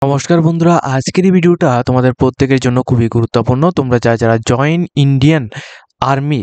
নমস্কার বন্ধুরা, আজকের এই ভিডিওটা তোমাদের প্রত্যেকের জন্য খুবই গুরুত্বপূর্ণ। তোমরা যারা জয়েন ইন্ডিয়ান আর্মি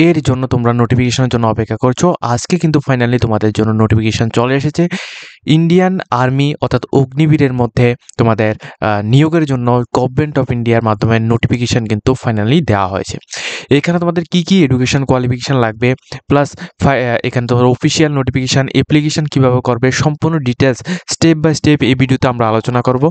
এর জন্য তোমরা নোটিফিকেশনের জন্য অপেক্ষা করছো, আজকে কিন্তু ফাইনালি তোমাদের জন্য নোটিফিকেশন চলে এসেছে। ইন্ডিয়ান আর্মি অর্থাৎ অগ্নিবীরের মধ্যে তোমাদের নিয়োগের জন্য গভর্নমেন্ট অফ ইন্ডিয়ার মাধ্যমে নোটিফিকেশন কিন্তু ফাইনালি দেওয়া হয়েছে। এখানে তোমাদের কি কি এডুকেশন কোয়ালিফিকেশান লাগবে, প্লাস এখানে তোমার অফিসিয়াল নোটিফিকেশান অ্যাপ্লিকেশন কীভাবে করবে, সম্পূর্ণ ডিটেলস স্টেপ বাই স্টেপ এই ভিডিওতে আমরা আলোচনা করব।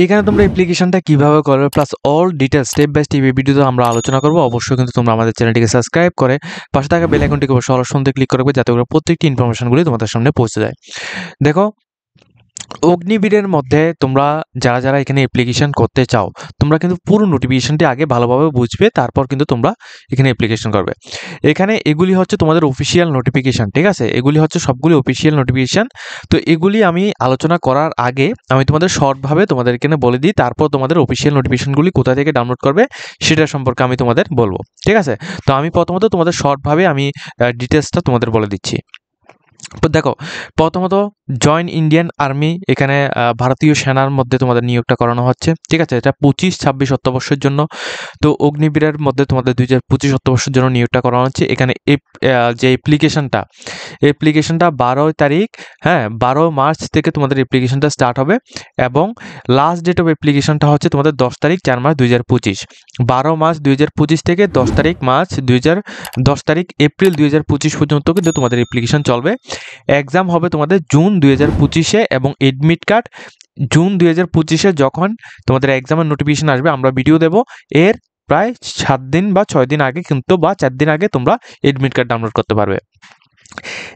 এখানে তোমরা অ্যাপ্লিকেশনটা কিভাবে করবে plus all details step by step এই ভিডিওতে আমরা আলোচনা করব। অবশ্যই কিন্তু তোমরা আমাদের চ্যানেলটিকে সাবস্ক্রাইব করে পাশে থাকা বেল আইকনটিকে অবশ্যই অল অপশনতে ক্লিক করবে, যাতে করে প্রত্যেকটি ইনফরমেশনগুলি তোমাদের সামনে পৌঁছে যায়। দেখো, অগ্নিবীরের মধ্যে তোমরা যারা এখানে অ্যাপ্লিকেশন করতে চাও, তোমরা কিন্তু পুরো নোটিফিকেশনটি আগে ভালোভাবে বুঝবে, তারপর কিন্তু তোমরা এখানে অ্যাপ্লিকেশন করবে। এখানে এগুলি হচ্ছে তোমাদের অফিসিয়াল নোটিফিকেশন, ঠিক আছে? এগুলি হচ্ছে সবগুলি অফিসিয়াল নোটিফিকেশন। তো এগুলি আমি আলোচনা করার আগে আমি তোমাদের শর্টভাবে তোমাদের এখানে বলে দিই, তারপর তোমাদের অফিসিয়াল নোটিফিকেশনগুলি কোথা থেকে ডাউনলোড করবে সেটা সম্পর্কে আমি তোমাদের বলবো, ঠিক আছে? তো আমি প্রথমত তোমাদের শর্টভাবে আমি ডিটেলসটা তোমাদের বলে দিচ্ছি। তো দেখো, প্রথমত জয়েন ইন্ডিয়ান আর্মি, এখানে ভারতীয় সেনার মধ্যে তোমাদের নিয়োগটা করানো হচ্ছে, ঠিক আছে? এটা 25-26 অর্থবর্ষের জন্য। তো অগ্নিবীরের মধ্যে তোমাদের 2025 অর্থবর্ষের জন্য নিয়োগটা করানো হচ্ছে। এখানে যে অ্যাপ্লিকেশনটা 12 তারিখ, হ্যাঁ 12 মার্চ থেকে তোমাদের অ্যাপ্লিকেশনটা স্টার্ট হবে, এবং লাস্ট ডেট অফ অ্যাপ্লিকেশনটা হচ্ছে তোমাদের 10 তারিখ 4 মার্চ 2025। 12 মার্চ 2025 থেকে 10 তারিখ এপ্রিল 2025 পর্যন্ত কিন্তু তোমাদের অ্যাপ্লিকেশন চলবে। এক্সাম হবে তোমাদের জুন 2025-এ, এবং এডমিট কার্ড জুন 2025-এ যখন তোমাদের এক্সামের নোটিফিকেশন আসবে আমরা ভিডিও দেব, এর প্রায় 7 দিন বা 6 দিন আগে কিন্তু বা 4 দিন আগে তোমরা এডমিট কার্ড ডাউনলোড করতে পারবে।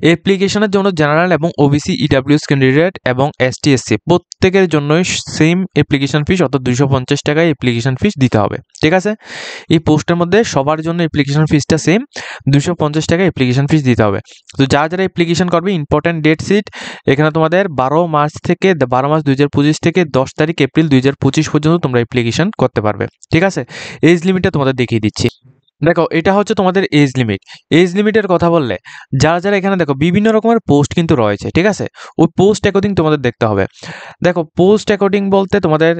অ্যাপ্লিকেশনের জন্য জেনারেল এবং ওবিসি, ইডাব্লিউএস ক্যান্ডিডেট এবং এসটি এসসি প্রত্যেকের জন্যই সেম অ্যাপ্লিকেশন ফিস অর্থাৎ 250 টাকায় অ্যাপ্লিকেশন ফিস দিতে হবে, ঠিক আছে? এই পোস্টের মধ্যে সবার জন্য অ্যাপ্লিকেশন ফিসটা সেম, 250 টাকা অ্যাপ্লিকেশন ফিস দিতে হবে। তো যারা অ্যাপ্লিকেশন করবে, ইম্পর্ট্যান্ট ডেট শিট এখানে তোমাদের 12 মার্চ 2025 থেকে 10 তারিখ এপ্রিল 2025 পর্যন্ত তোমরা অ্যাপ্লিকেশন করতে পারবে, ঠিক আছে? এজ লিমিটটা তোমাদের দেখিয়ে দিচ্ছি। দেখো, এটা হচ্ছে তোমাদের এজ লিমিট। এজ লিমিটের কথা বললে যারা এখানে দেখো বিভিন্ন রকমের পোস্ট কিন্তু রয়েছে, ঠিক আছে? ওই পোস্ট অ্যাকর্ডিং তোমাদের দেখতে হবে। দেখো, পোস্ট অ্যাকর্ডিং বলতে তোমাদের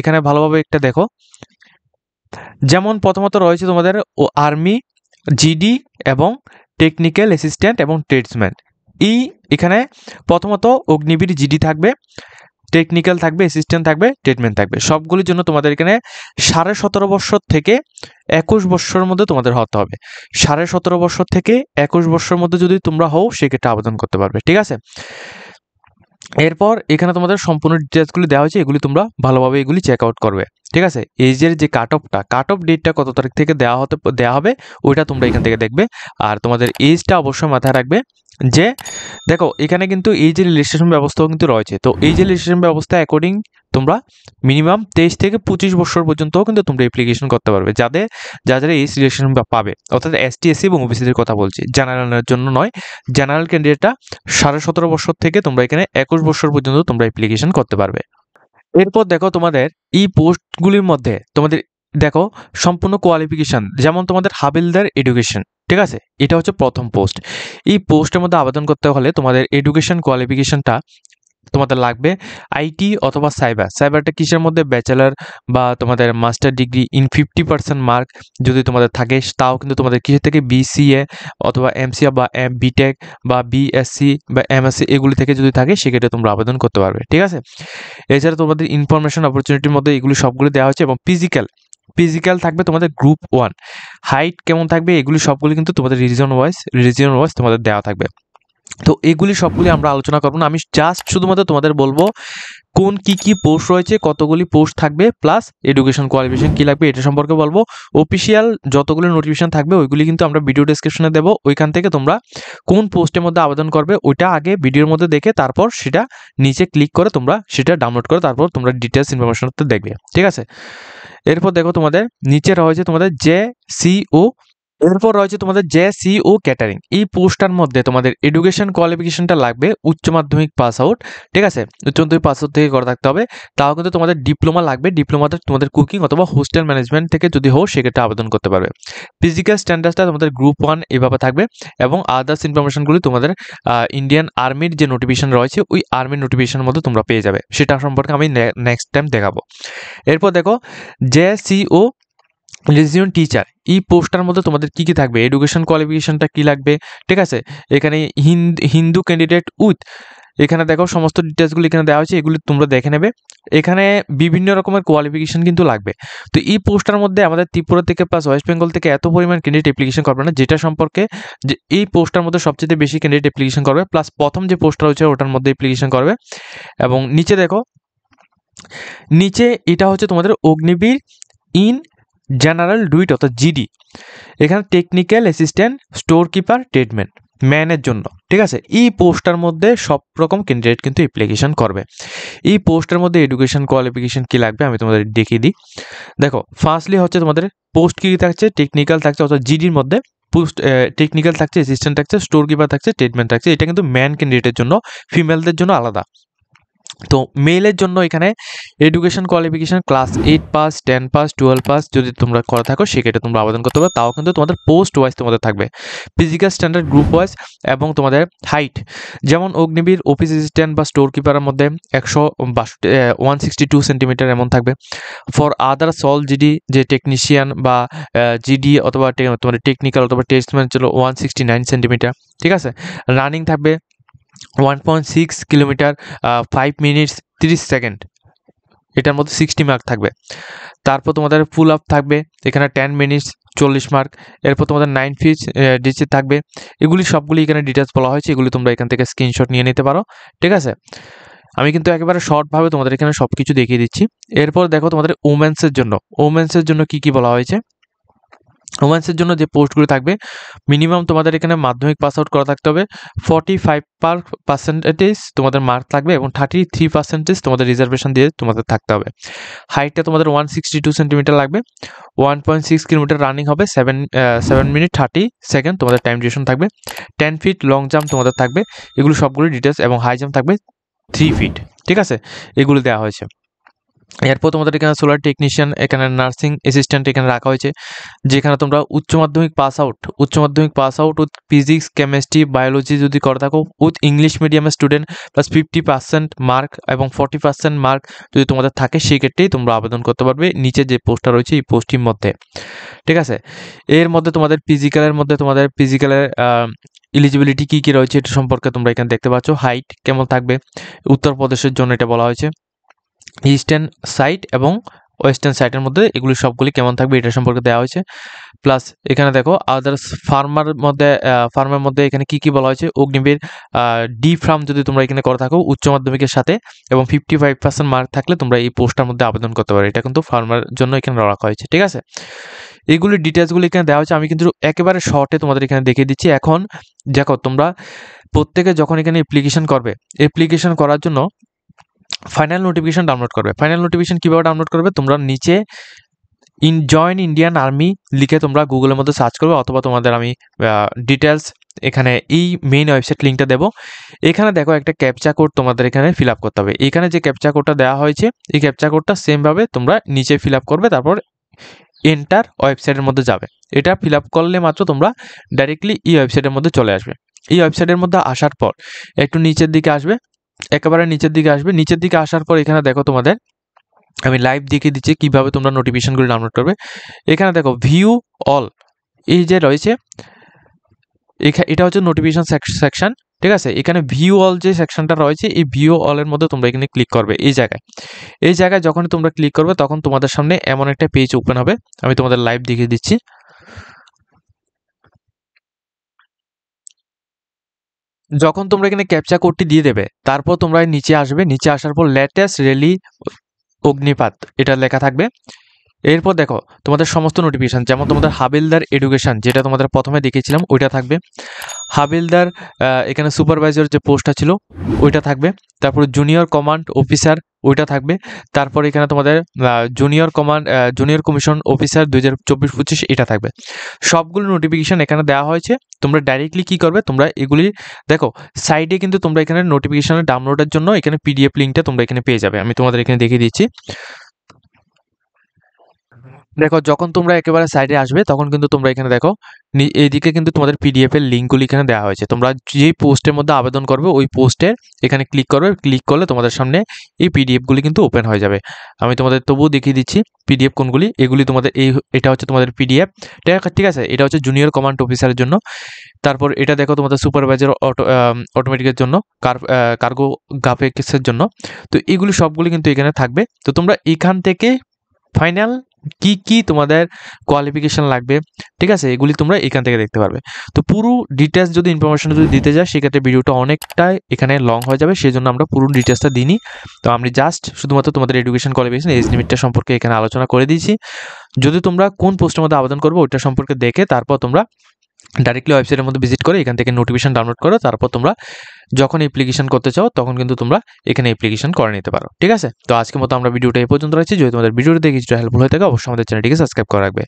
এখানে ভালোভাবে একটা দেখো, যেমন প্রথমত রয়েছে তোমাদের আর্মি, জিডি এবং টেকনিক্যাল অ্যাসিস্ট্যান্ট এবং ট্রেডসম্যান। এখানে প্রথমত অগ্নিবীর জিডি থাকবে, টেকনিক্যাল থাকবে, অ্যাসিস্ট্যান্ট থাকবে, ট্রিটমেন্ট থাকবে। সবগুলির জন্য তোমাদের এখানে 17.5 বছর থেকে 21 বছরের মধ্যে তোমাদের হতে হবে। 17.5 বছর থেকে 21 বছরের মধ্যে যদি তোমরা হও, সেক্ষেত্রে আবেদন করতে পারবে, ঠিক আছে? এরপর এখানে তোমাদের সম্পূর্ণ ডিটেলসগুলি দেওয়া হয়েছে, এগুলি তোমরা ভালোভাবে এগুলি চেক আউট করবে, ঠিক আছে? এজের যে কাট অফ ডেটটা কত তারিখ থেকে দেওয়া হবে ওইটা তোমরা এখান থেকে দেখবে। আর তোমাদের এজটা অবশ্যই মাথায় রাখবে যে, দেখো এখানে কিন্তু এই যে রেজিস্ট্রেশন ব্যবস্থাও কিন্তু রয়েছে। তো এই যে রেজিস্ট্রেশন ব্যবস্থা অ্যাকর্ডিং তোমরা মিনিমাম 23 থেকে 25 বছর পর্যন্তও কিন্তু তোমরা অ্যাপ্লিকেশন করতে পারবে, যারা এই রেজিস্ট্রেশন পাবে, অর্থাৎ এসটি, এসসি এবং ওবিসিদের কথা বলছি, জেনারেলের জন্য নয়। জেনারেল ক্যান্ডিডেটটা 17.5 বছর থেকে তোমরা এখানে 21 বছর পর্যন্ত তোমরা অ্যাপ্লিকেশন করতে পারবে। এরপর দেখো, তোমাদের এই পোস্টগুলির মধ্যে তোমাদের দেখো সম্পূর্ণ কোয়ালিফিকেশান, যেমন তোমাদের হাবিলদার এডুকেশন, ঠিক আছে? এটা হচ্ছে প্রথম পোস্ট। এই পোস্টের মধ্যে আবেদন করতে হলে তোমাদের এডুকেশন কোয়ালিফিকেশনটা তোমাদের লাগবে আইটি অথবা সাইবারটা কিসের মধ্যে, ব্যাচেলার বা তোমাদের মাস্টার ডিগ্রি ইন 50% মার্ক যদি তোমাদের থাকে, তাও কিন্তু তোমাদের কিসের থেকে বিসিএ অথবা এমসিএ বা বিটেক বা বিএসসি বা এমএসসি এগুলি থেকে যদি থাকে, সেক্ষেত্রে তোমরা আবেদন করতে পারবে, ঠিক আছে? এছাড়া তোমাদের ইনফরমেশন অপরচুনিটির মধ্যে এগুলি সবগুলি দেওয়া হচ্ছে, এবং ফিজিক্যাল থাকবে তোমাদের গ্রুপ 1, হাইট কেমন থাকবে এগুলি সবগুলি কিন্তু তোমাদের রিজিয়ন ওয়াইজ তোমাদের দেওয়া থাকবে। তো এগুলি সবগুলি আমরা আলোচনা করবো না, আমি জাস্ট শুধুমাত্র তোমাদের বলবো কোন কি পোস্ট রয়েছে, কতগুলি পোস্ট থাকবে, প্লাস এডুকেশন কোয়ালিফিকেশন কি লাগবে এটা সম্পর্কে বলবো। অফিসিয়াল যতগুলো নোটিফিকেশন থাকবে ওইগুলি কিন্তু আমরা ভিডিও ডেসক্রিপশনে দেবো, ওইখান থেকে তোমরা কোন পোস্টের মধ্যে আবেদন করবে ওইটা আগে ভিডিওর মধ্যে দেখে তারপর সেটা নিচে ক্লিক করে তোমরা সেটা ডাউনলোড করে তারপর তোমরা ডিটেলস ইনফরমেশনটা দেখবে, ঠিক আছে? এরপর দেখো, তোমাদের নিচে রয়েছে তোমাদের JCO এরপর রয়েছে তোমাদের জেসিও ক্যাটারিং। এই পোস্টটার মধ্যে তোমাদের এডুকেশন কোয়ালিফিকেশনটা লাগবে উচ্চ মাধ্যমিক পাস আউট, ঠিক আছে, উচ্চ মাধ্যমিক পাস আউট থেকে করা থাকতে হবে। তাও কিন্তু তোমাদের ডিপ্লোমা লাগবে, ডিপ্লোমাতে তোমাদের কুকিং অথবা হোস্টেল ম্যানেজমেন্ট থেকে যদি হোক সেক্ষেত্রে আবেদন করতে পারবে। ফিজিক্যাল স্ট্যান্ডার্ডটা তোমাদের গ্রুপ 1 এভাবে থাকবে এবং আদার্স ইনফরমেশনগুলি তোমাদের ইন্ডিয়ান আর্মির যে নোটিফিকেশন রয়েছে ওই আর্মির নোটিফিকেশনের মধ্যে তোমরা পেয়ে যাবে, সেটা সম্পর্কে আমি নেক্সট টাইম দেখাবো। এরপর দেখো জেসিও রেজিডেন্ট টিচার। এই পোস্টটার মধ্যে তোমাদের কি কি থাকবে, এডুকেশন কোয়ালিফিকেশনটা কি লাগবে, ঠিক আছে, এখানে হিন্দু ক্যান্ডিডেট উইথ, এখানে দেখো সমস্ত ডিটেলসগুলো এখানে দেওয়া হয়েছে, এগুলি তোমরা দেখে নেবে। এখানে বিভিন্ন রকমের কোয়ালিফিকেশন কিন্তু লাগবে। তো এই পোস্টটার মধ্যে আমাদের ত্রিপুরা থেকে প্লাস ওয়েস্ট বেঙ্গল থেকে এত পরিমাণ ক্যান্ডিডেট অ্যাপ্লিকেশন করবে না, যেটা সম্পর্কে যে এই পোস্টটার মধ্যে সবচেয়ে বেশি ক্যান্ডিডেট অ্যাপ্লিকেশন করবে, প্লাস প্রথম যে পোস্টটা রয়েছে ওটার মধ্যে অ্যাপ্লিকেশন করবে। এবং নিচে দেখো, নিচে এটা হচ্ছে তোমাদের অগ্নিবীর ইন জেনারেল ডুইট অর্থাৎ জিডি। এখানে technical assistant, store keeper, tradesman, ম্যানের জন্য, ঠিক আছে। এই পোস্টটার মধ্যে সব রকম ক্যান্ডিডেট কিন্তু অ্যাপ্লিকেশন করবে। এই পোস্টের মধ্যে এডুকেশন কোয়ালিফিকেশন কি লাগবে আমি তোমাদের দেখিয়ে দিই। দেখো ফার্স্টলি হচ্ছে তোমাদের পোস্ট কী থাকছে, টেকনিক্যাল থাকছে অর্থাৎ জিডির মধ্যে পোস্ট টেকনিক্যাল থাকছে, অ্যাসিস্ট্যান্ট থাকছে, স্টোর কিপার থাকছে, ট্রেডম্যান থাকছে। এটা কিন্তু ম্যান ক্যান্ডিডেটের জন্য, ফিমেলদের জন্য আলাদা। তো মেলের জন্য এখানে education qualification class 8 pass, 10 pass, 12 pass যদি তোমরা করা থাকো সেক্ষেত্রে তোমরা আবেদন করতে পারো। তাও কিন্তু তোমাদের পোস্ট ওয়াইজ তোমাদের থাকবে, ফিজিক্যাল স্ট্যান্ডার্ড গ্রুপ ওয়াইজ এবং তোমাদের হাইট। যেমন অগ্নিবীর অফিস অ্যাসিস্ট্যান্ট বা স্টোর কিপারের মধ্যে 162 সেন্টিমিটার এমন থাকবে। ফর আদার সল জিডি যে টেকনিশিয়ান বা জিডি অথবা তোমাদের টেকনিক্যাল অথবা টেস্টম্যান ছিল 169 সেন্টিমিটার, ঠিক আছে। রানিং থাকবে 1.6 কিলোমিটার 5 মিনিটস 30 সেকেন্ড, এটার মধ্যে 60 মার্ক থাকবে। তারপর তোমাদের ফুল আপ থাকবে এখানে 10 মিনিটস 40 মার্ক। এরপর তোমাদের 9 ফিট ডিসি থাকবে। এগুলি সবগুলি এখানে ডিটেলস বলা হয়েছে, এগুলি তোমরা এখান থেকে স্ক্রিনশট নিয়ে নিতে পারো, ঠিক আছে। আমি কিন্তু একেবারে শর্টভাবে তোমাদের এখানে সব কিছু দেখিয়ে দিচ্ছি। এরপর দেখো তোমাদের ওমেন্সের জন্য, ওমেন্সের জন্য কি কি বলা হয়েছে। ওমেন্সের জন্য যে পোস্টগুলো থাকবে মিনিমাম তোমাদের এখানে মাধ্যমিক পাস আউট করা থাকতে হবে, 45% তোমাদের মার্ক থাকবে এবং 33% তোমাদের রিজার্ভেশন দিয়ে তোমাদের থাকতে হবে। হাইটটা তোমাদের 162 সেন্টিমিটার লাগবে, 1.6 কিলোমিটার রানিং হবে, 7 মিনিট 30 সেকেন্ড তোমাদের টাইম ডিউরেশন থাকবে। 10 ফিট লং জাম্প তোমাদের থাকবে, এগুলো সবগুলো ডিটেলস, এবং হাই জাম্প থাকবে 3 ফিট, ঠিক আছে, এগুলো দেওয়া হয়েছে। এরপর তোমাদের এখানে সোলার টেকনিশিয়ান, এখানে নার্সিং অ্যাসিস্ট্যান্ট এখানে রাখা হয়েছে, যেখানে তোমরা উচ্চ মাধ্যমিক pass out with physics, chemistry, biology যদি করে থাকো উইথ ইংলিশ মিডিয়ামের স্টুডেন্ট প্লাস 50% মার্ক এবং 40% মার্ক যদি তোমাদের থাকে সেই ক্ষেত্রেই তোমরা আবেদন করতে পারবে নিচে যে পোস্টটা রয়েছে এই পোস্টটির মধ্যে, ঠিক আছে। এর মধ্যে তোমাদের ফিজিক্যালের এলিজিবিলিটি কী কী রয়েছে এটা সম্পর্কে তোমরা এখানে দেখতে পাচ্ছ। হাইট কেমন থাকবে, উত্তরপ্রদেশের জন্য এটা বলা হয়েছে, ইস্টার্ন সাইড এবং ওয়েস্টার্ন সাইডের মধ্যে এগুলি সবগুলি কেমন থাকবে এটা সম্পর্কে দেওয়া হয়েছে। প্লাস এখানে দেখো আদার্স ফার্মের মধ্যে এখানে কি কি বলা হয়েছে। অগ্নিবীর ডি ফার্ম যদি তোমরা এখানে করে থাকো উচ্চ মাধ্যমিকের সাথে এবং 55% মার্ক থাকলে তোমরা এই পোস্টটার মধ্যে আবেদন করতে পারো। এটা কিন্তু ফার্মার জন্য এখানে রাখা হয়েছে, ঠিক আছে। এইগুলির ডিটেলসগুলো এখানে দেওয়া হয়েছে, আমি কিন্তু একেবারে শর্টে তোমাদের এখানে দেখিয়ে দিচ্ছি। এখন দেখো তোমরা প্রত্যেকে যখন এখানে অ্যাপ্লিকেশন করার জন্য ফাইনাল নোটিফিকেশন ডাউনলোড করবে। ফাইনাল নোটিফিকেশন কীভাবে ডাউনলোড করবে, তোমরা নিচে জয়েন ইন্ডিয়ান আর্মি লিখে তোমরা গুগলের মধ্যে সার্চ করবে, অথবা তোমাদের আমি ডিটেলস এখানে এই মেইন ওয়েবসাইট লিঙ্কটা দেবো। এখানে দেখো একটা ক্যাপচা কোড তোমাদের এখানে ফিল আপ করতে হবে। এখানে যে ক্যাপচা কোডটা দেওয়া হয়েছে এই ক্যাপচা কোডটা সেমভাবে তোমরা নিচে ফিল আপ করবে, তারপর এন্টার ওয়েবসাইটের মধ্যে যাবে। এটা ফিল আপ করলে মাত্র তোমরা ডাইরেক্টলি এই ওয়েবসাইটের মধ্যে চলে আসবে। এই ওয়েবসাইটের মধ্যে আসার পর একটু নিচের দিকে আসবে, একেবারে নিচের দিকে আসার পর এখানে দেখো তোমাদের আমি লাইভ দেখিয়ে দিচ্ছি কীভাবে তোমরা নোটিফিকেশনগুলো ডাউনলোড করবে। এখানে দেখো ভিউ অল, এই যে রয়েছে এটা হচ্ছে নোটিফিকেশন সেকশন, ঠিক আছে। এখানে ভিউ অল যে সেকশনটা রয়েছে এই ভিউ অলের মধ্যে তোমরা এখানে ক্লিক করবে। এই জায়গায় যখন তোমরা ক্লিক করবে তখন তোমাদের সামনে এমন একটা পেজ ওপেন হবে, আমি তোমাদের লাইভ দেখিয়ে দিচ্ছি। যখন তোমরা এখানে ক্যাপচা কোডটি দিয়ে দেবে তারপর তোমরা নিচে আসবে, নিচে আসার পর লেটেস্ট রেলি অগ্নিপাত এটা লেখা থাকবে। এরপর দেখো তোমাদের সমস্ত নোটিফিকেশান, যেমন তোমাদের হাবিলদার এডুকেশন যেটা তোমাদের প্রথমে দেখিয়েছিলাম ওইটা থাকবে, হাবিলদার এখানে সুপারভাইজার যে পোস্টটা ছিল ওইটা থাকবে, তারপর জুনিয়র কমান্ড অফিসার ওইটা থাকবে। তারপর এখানে তোমাদের জুনিয়র কমিশন অফিসার 2024-25 এটা থাকবে। সবগুলো নোটিফিকেশন এখানে দেওয়া হয়েছে। তোমরা ডাইরেক্টলি কি করবে, তোমরা এগুলি দেখো সাইডে কিন্তু তোমরা এখানে নোটিফিকেশনের ডাউনলোডের জন্য এখানে পিডিএফ লিঙ্কটা তোমরা এখানে পেয়ে যাবে। আমি তোমাদের এখানে দেখিয়ে দিচ্ছি। দেখো যখন তোমরা একেবারে সাইডে আসবে তখন কিন্তু তোমরা এখানে দেখো এইদিকে কিন্তু তোমাদের পিডিএফ এর লিঙ্কগুলি এখানে দেওয়া হয়েছে। তোমরা যেই পোস্টের মধ্যে আবেদন করবে ওই পোস্টের এখানে ক্লিক করবে, ক্লিক করলে তোমাদের সামনে এই পিডিএফগুলি কিন্তু ওপেন হয়ে যাবে। আমি তোমাদের তবুও দেখিয়ে দিচ্ছি পিডিএফ কোনগুলি। এগুলি তোমাদের এটা হচ্ছে তোমাদের পিডিএফ, ঠিক আছে। এটা হচ্ছে জুনিয়র কমান্ড অফিসারের জন্য। তারপর এটা দেখো তোমাদের সুপারভাইজার অটোমেটিকের জন্য, কার্গো গ্রাফিক্সের জন্য। তো এগুলি সবগুলি কিন্তু এখানে থাকবে। তো তোমরা এখান থেকে ফাইনাল কি কি তোমাদের কোয়ালিফিকেশন লাগবে, ঠিক আছে, এগুলি তোমরা এখান থেকে দেখতে পারবে। তো পুরো ডিটেলস যদি ইনফরমেশন যদি দিতে যাই সেক্ষেত্রে ভিডিওটা অনেকটাই এখানে লং হয়ে যাবে, সেই জন্য আমরা পুরো ডিটেলসটা দিইনি। তো আমি জাস্ট শুধুমাত্র তোমাদের এডুকেশন কোয়ালিফিকেশন এজ লিমিটটা সম্পর্কে এখানে আলোচনা করে দিয়েছি। যদি তোমরা কোন পোস্টের মধ্যে আবেদন করবে ওইটা সম্পর্কে দেখে তারপর তোমরা ডাইরেক্টলি ওয়েবসাইটের মধ্যে ভিজিট করে এখান থেকে নোটিফিকেশন ডাউনলোড করো। তারপর তোমরা যখন অ্যাপ্লিকেশন করতে চাও তখন কিন্তু তোমরা এখানে অ্যাপ্লিকেশন করে নিতে পারো, ঠিক আছে। তো আজকের মতো আমরা ভিডিওটা এই পর্যন্ত রাখছি। যদি তোমাদের ভিডিওটা দেখে কিছুটা হেল্পফুল হয়ে থাকে অবশ্যই আমাদের চ্যানেলটিকে সাবস্ক্রাইব করে রাখবে।